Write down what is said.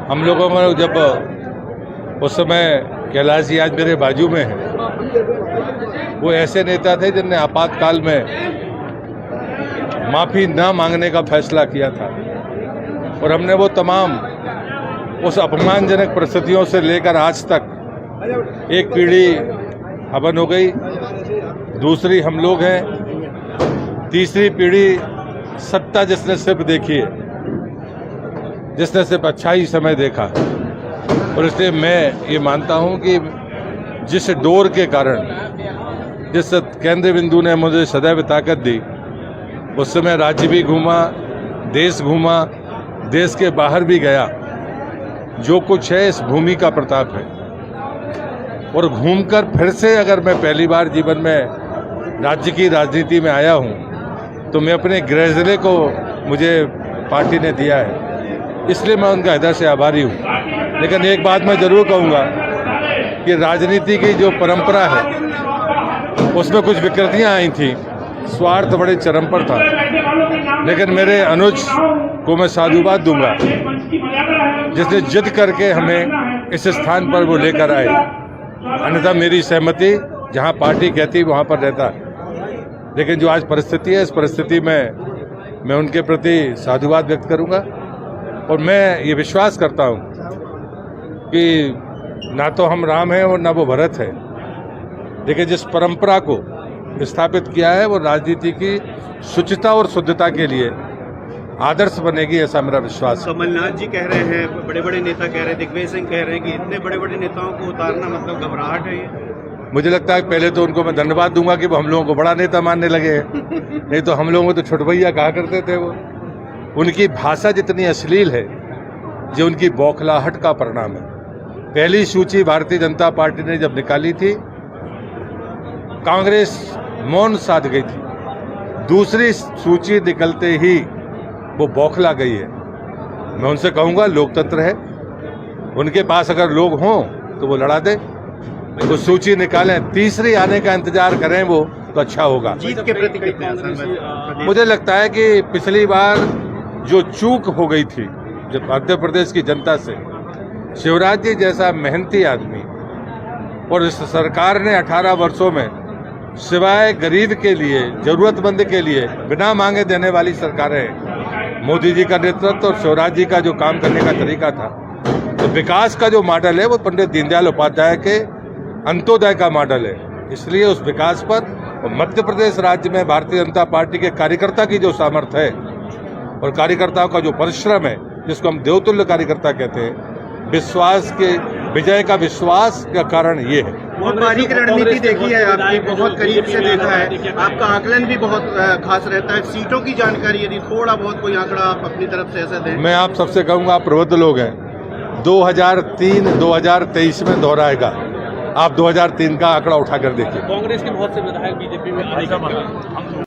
हम लोगों को जब उस समय कैलाश जी आज मेरे बाजू में हैं, वो ऐसे नेता थे जिनने आपातकाल में माफ़ी न मांगने का फैसला किया था और हमने वो तमाम उस अपमानजनक परिस्थितियों से लेकर आज तक एक पीढ़ी हवन हो गई, दूसरी हम लोग हैं, तीसरी पीढ़ी सत्ता जिसने सिर्फ देखी है, जिसने सिर्फ अच्छा ही समय देखा। और इसलिए मैं ये मानता हूं कि जिस डोर के कारण, जिस केंद्र बिंदु ने मुझे सदैव ताकत दी, उस समय राज्य भी घूमा, देश के बाहर भी गया। जो कुछ है इस भूमि का प्रताप है। और घूमकर फिर से अगर मैं पहली बार जीवन में राज्य की राजनीति में आया हूं, तो मैं अपने गृह जिले को मुझे पार्टी ने दिया है, इसलिए मैं उनका हृदय से आभारी हूं। लेकिन एक बात मैं जरूर कहूंगा कि राजनीति की जो परंपरा है उसमें कुछ विकृतियां आई थी, स्वार्थ बड़े चरम पर था। लेकिन मेरे अनुज को मैं साधुवाद दूंगा, जिसने जिद करके हमें इस स्थान पर वो लेकर आए। अन्यथा मेरी सहमति जहां पार्टी कहती वहां पर रहता। लेकिन जो आज परिस्थिति है, इस परिस्थिति में मैं उनके प्रति साधुवाद व्यक्त करूंगा। और मैं ये विश्वास करता हूं कि ना तो हम राम हैं और ना वो भरत है, लेकिन जिस परंपरा को स्थापित किया है वो राजनीति की शुचिता और शुद्धता के लिए आदर्श बनेगी, ऐसा मेरा विश्वास है। कमलनाथ जी कह रहे हैं, बड़े बड़े नेता कह रहे हैं, दिग्विजय सिंह कह रहे हैं कि इतने बड़े बड़े नेताओं को उतारना मतलब घबराहट है ये। मुझे लगता है पहले तो उनको मैं धन्यवाद दूंगा कि वो हम लोगों को बड़ा नेता मानने लगे हैं। नहीं तो हम लोगों को तो छोटभैया कहा करते थे। वो उनकी भाषा जितनी अश्लील है, जो उनकी बौखलाहट का परिणाम है। पहली सूची भारतीय जनता पार्टी ने जब निकाली थी, कांग्रेस मौन साध गई थी। दूसरी सूची निकलते ही वो बौखला गई है। मैं उनसे कहूंगा लोकतंत्र है, उनके पास अगर लोग हों तो वो लड़ा दे, तो सूची निकालें, तीसरी आने का इंतजार करें वो तो अच्छा होगा। जीत के प्रति कितने आसान? मुझे लगता है कि पिछली बार जो चूक हो गई थी जब मध्य प्रदेश की जनता से, शिवराज जी जैसा मेहनती आदमी, और इस सरकार ने 18 वर्षों में सिवाय गरीब के लिए, जरूरतमंद के लिए बिना मांगे देने वाली सरकारें, मोदी जी का नेतृत्व और शिवराज जी का जो काम करने का तरीका था, तो विकास का जो मॉडल है वो पंडित दीनदयाल उपाध्याय के अंत्योदय का मॉडल है। इसलिए उस विकास पर मध्य प्रदेश राज्य में भारतीय जनता पार्टी के कार्यकर्ता की जो सामर्थ्य है और कार्यकर्ताओं का जो परिश्रम है, जिसको हम देवतुल्य कार्यकर्ता कहते हैं, विश्वास के विजय का विश्वास का कारण ये है। बहुत बारीक रणनीति देखी है आपकी, बहुत करीब से देखा है, आपका आकलन भी बहुत खास रहता है। सीटों की जानकारी यदि थोड़ा बहुत कोई आंकड़ा आप अपनी तरफ से ऐसा दें। मैं आप सबसे कहूंगा, आप प्रबुद्ध लोग हैं, 2003-2023 में दोहराएगा। आप 2003 का आंकड़ा उठाकर देखिए। कांग्रेस के बहुत से विधायक बीजेपी में आने का